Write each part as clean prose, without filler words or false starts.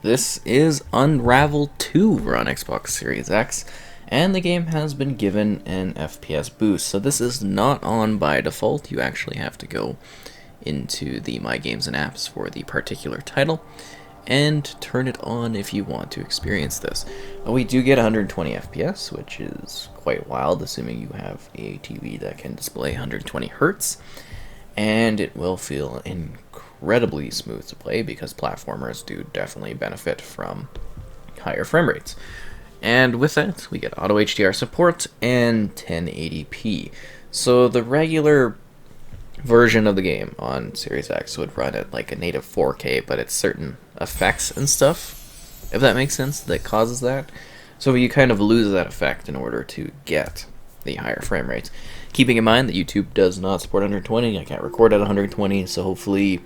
This is Unravel 2 on Xbox Series X, and the game has been given an FPS boost. So this is not on by default. You actually have to go into the My Games and Apps for the particular title and turn it on if you want to experience this. We do get 120 FPS, which is quite wild, assuming you have a TV that can display 120 Hertz, and it will feel incredibly smooth to play because platformers do definitely benefit from higher frame rates. And with that, we get auto HDR support and 1080p. So the regular version of the game on Series X would run at like a native 4K, but it's certain effects and stuff, if that makes sense, that causes that. So you kind of lose that effect in order to get the higher frame rates. Keeping in mind that YouTube does not support 120, I can't record at 120, so hopefully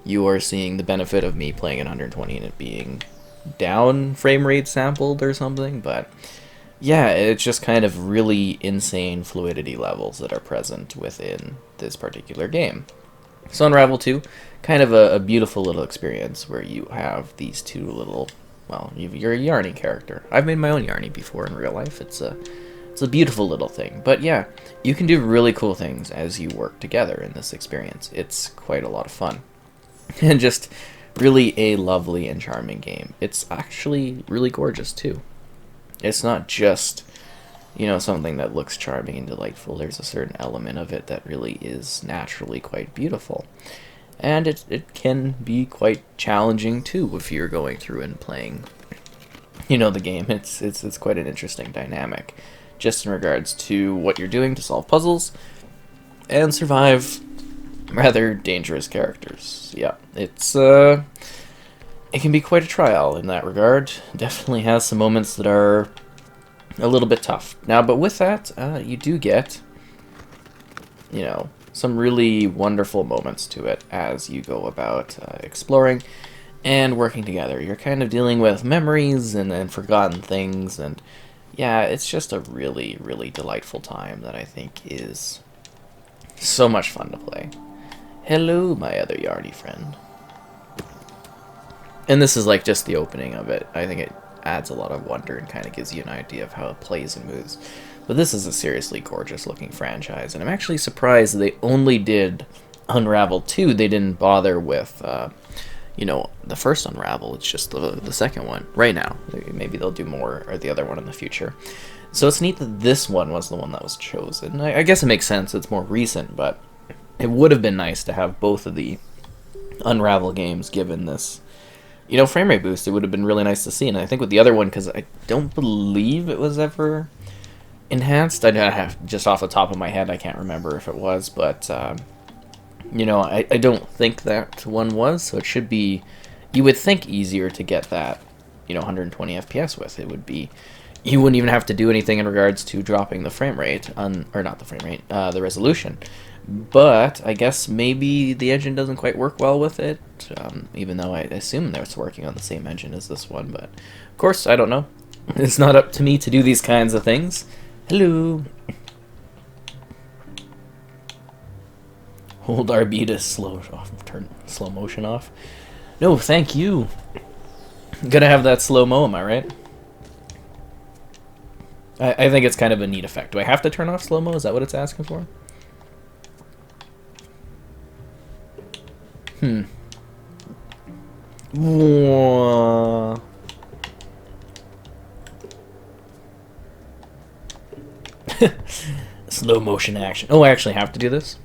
you are seeing the benefit of me playing at 120 and it being down frame rate sampled or something, but yeah, it's just kind of really insane fluidity levels that are present within this particular game. So Unravel 2, kind of a beautiful little experience where you have these two little, well, you're a Yarny character. I've made my own Yarny before in real life. It's a beautiful little thing. But yeah, you can do really cool things as you work together in this experience. It's quite a lot of fun. And just really a lovely and charming game. It's actually really gorgeous too. It's not just, something that looks charming and delightful. There's a certain element of it that really is naturally quite beautiful. And it can be quite challenging too if you're going through and playing, the game. It's quite an interesting dynamic, just in regards to what you're doing to solve puzzles and survive rather dangerous characters. Yeah, it can be quite a trial in that regard. Definitely has some moments that are a little bit tough. Now, but with that, you do get, some really wonderful moments to it as you go about exploring and working together. You're kind of dealing with memories and forgotten things, and yeah, it's just a really, really delightful time that I think is so much fun to play. Hello, my other Yarny friend. And this is like just the opening of it. I think it adds a lot of wonder and kind of gives you an idea of how it plays and moves. But this is a seriously gorgeous looking franchise, and I'm actually surprised they only did Unravel 2. They didn't bother with, the first Unravel. It's just the second one right now. Maybe they'll do more or the other one in the future. So it's neat that this one was the one that was chosen. I guess it makes sense. It's more recent, but it would have been nice to have both of the Unravel games given this frame rate boost. It would have been really nice to see. And I think with the other one, because I don't believe it was ever enhanced. I have, just off the top of my head, I can't remember if it was, but I don't think that one was. So it should be, you would think, easier to get that 120 FPS with. It would be, you wouldn't even have to do anything in regards to dropping the frame rate or not the frame rate, the resolution. But I guess maybe the engine doesn't quite work well with it, even though I assume that it's working on the same engine as this one. But of course, I don't know. It's not up to me to do these kinds of things. Hello. Hold RB to turn slow motion off. No, thank you. Gotta have that slow-mo, am I right? I think it's kind of a neat effect. Do I have to turn off slow-mo? Is that what it's asking for? Slow motion action. Oh, I actually have to do this?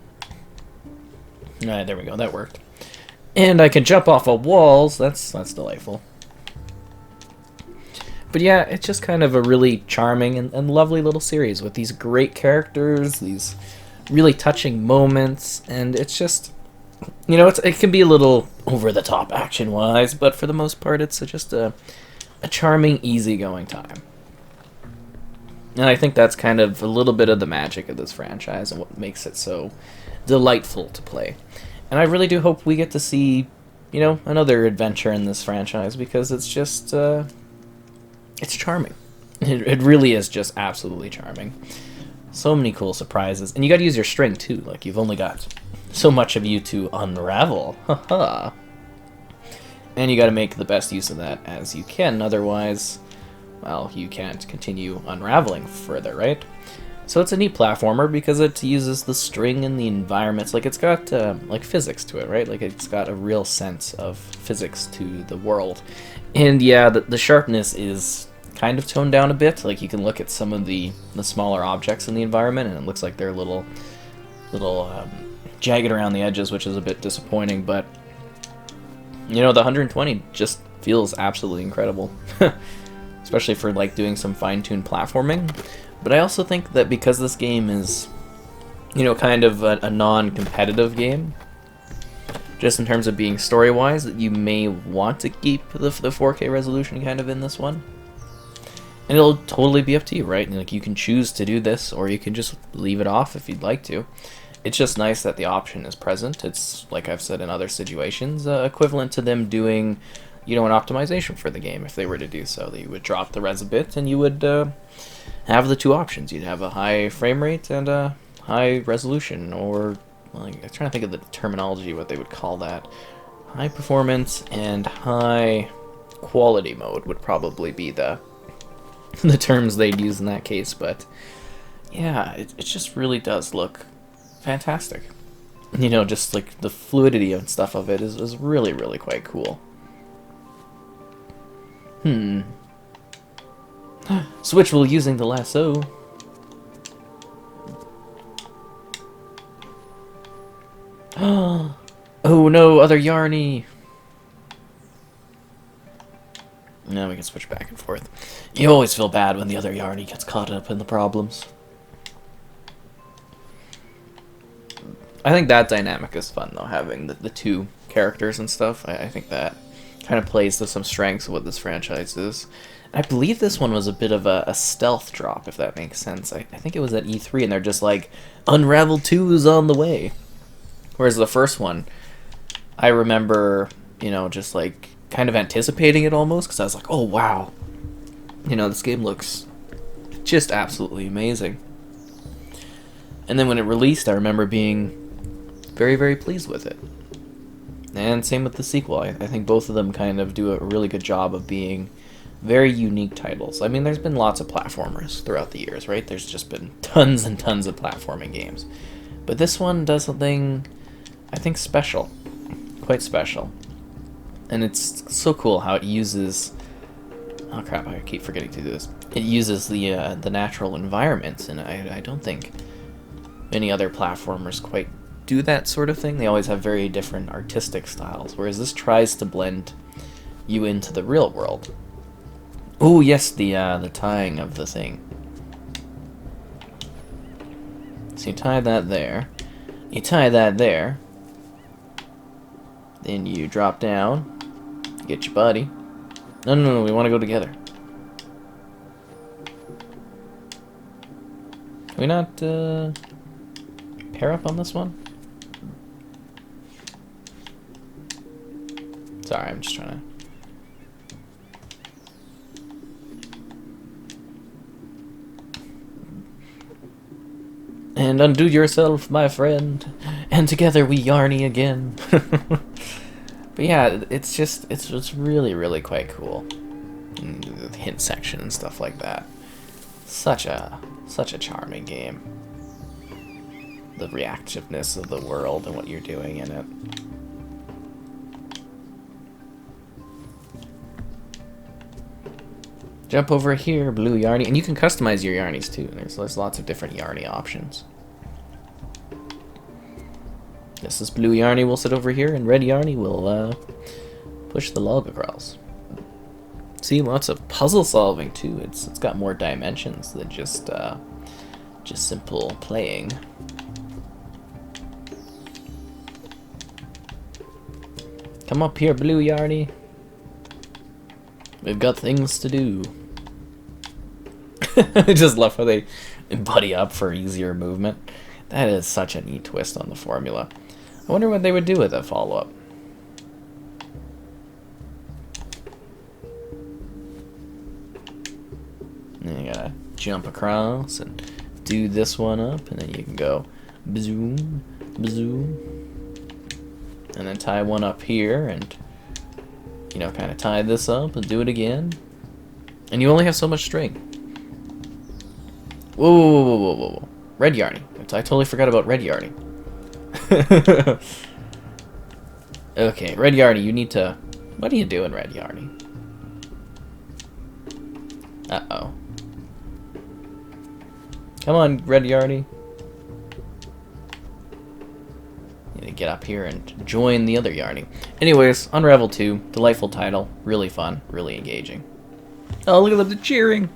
Alright, there we go. That worked. And I can jump off of walls. That's delightful. But yeah, it's just kind of a really charming and lovely little series with these great characters, these really touching moments, and it's just, it can be a little over-the-top action-wise, but for the most part, it's just a charming, easygoing time. And I think that's kind of a little bit of the magic of this franchise and what makes it so delightful to play. And I really do hope we get to see, another adventure in this franchise, because it's just, it's charming. It really is just absolutely charming. So many cool surprises. And you gotta use your string, too. Like, you've only got so much of you to unravel. Haha. And you got to make the best use of that as you can, otherwise, well, you can't continue unraveling further, right? So it's a neat platformer because it uses the string and the environments. Like, it's got like physics to it, right? Like, it's got a real sense of physics to the world. And yeah, the sharpness is kind of toned down a bit. Like, you can look at some of the smaller objects in the environment, and it looks like they're little jagged around the edges, which is a bit disappointing. But you know, the 120 just feels absolutely incredible, especially for like doing some fine-tuned platforming. But I also think that because this game is, you know, kind of a non-competitive game, just in terms of being story-wise, that you may want to keep the 4K resolution kind of in this one. And it'll totally be up to you, right? Like, you can choose to do this, or you can just leave it off if you'd like to. It's just nice that the option is present. It's, like I've said in other situations, equivalent to them doing, you know, an optimization for the game if they were to do so. That you would drop the res a bit, and you would have the two options. You'd have a high frame rate and a high resolution, or, well, I'm trying to think of the terminology, what they would call that. High performance and high quality mode would probably be the terms they'd use in that case. But yeah, it just really does look fantastic. You know, just like the fluidity and stuff of it is really, really quite cool. Switch while using the lasso. Oh no, other Yarny. Now we can switch back and forth. You always feel bad when the other Yarny gets caught up in the problems. I think that dynamic is fun, though, having the two characters and stuff. I think that kind of plays to some strengths of what this franchise is. And I believe this one was a bit of a stealth drop, if that makes sense. I think it was at E3, and they're just like, Unravel 2 is on the way. Whereas the first one, I remember, you know, just like kind of anticipating it almost, because I was like, oh wow, you know, this game looks just absolutely amazing. And then when it released, I remember being very, very pleased with it. And same with the sequel. I think both of them kind of do a really good job of being very unique titles. I mean, there's been lots of platformers throughout the years, right? There's just been tons and tons of platforming games. But this one does something, I think, special. Quite special. And it's so cool how it uses... Oh crap, I keep forgetting to do this. It uses the natural environments, and I don't think many other platformers quite do that sort of thing. They always have very different artistic styles, whereas this tries to blend you into the real world. Oh yes, the tying of the thing. So you tie that there. You tie that there. Then you drop down. Get your buddy. No, we want to go together. Can we not pair up on this one? Sorry, I'm just trying to... And undo yourself, my friend, and together we Yarny again. But yeah, it's just, it's really, really quite cool. And the hint section and stuff like that. Such a charming game. The reactiveness of the world and what you're doing in it. Jump over here, blue Yarny. And you can customize your Yarnys too. There's lots of different Yarny options. This is blue Yarny will sit over here, and red Yarny will push the log across. See, lots of puzzle solving too. It's got more dimensions than just simple playing. Come up here, blue Yarny. We've got things to do. I just love how they buddy up for easier movement. That is such a neat twist on the formula. I wonder what they would do with a follow-up. Then you gotta jump across and do this one up, and then you can go zoom, zoom, and then tie one up here, and you know, kind of tie this up and do it again. And you only have so much string. Whoa, whoa, whoa, whoa, whoa, whoa. Red Yarny. I totally forgot about Red Yarny. Okay, Red Yarny, you need to... What are you doing, Red Yarny? Uh-oh. Come on, Red Yarny. You need to get up here and join the other Yarny. Anyways, Unravel 2, delightful title, really fun, really engaging. Oh, look at them cheering!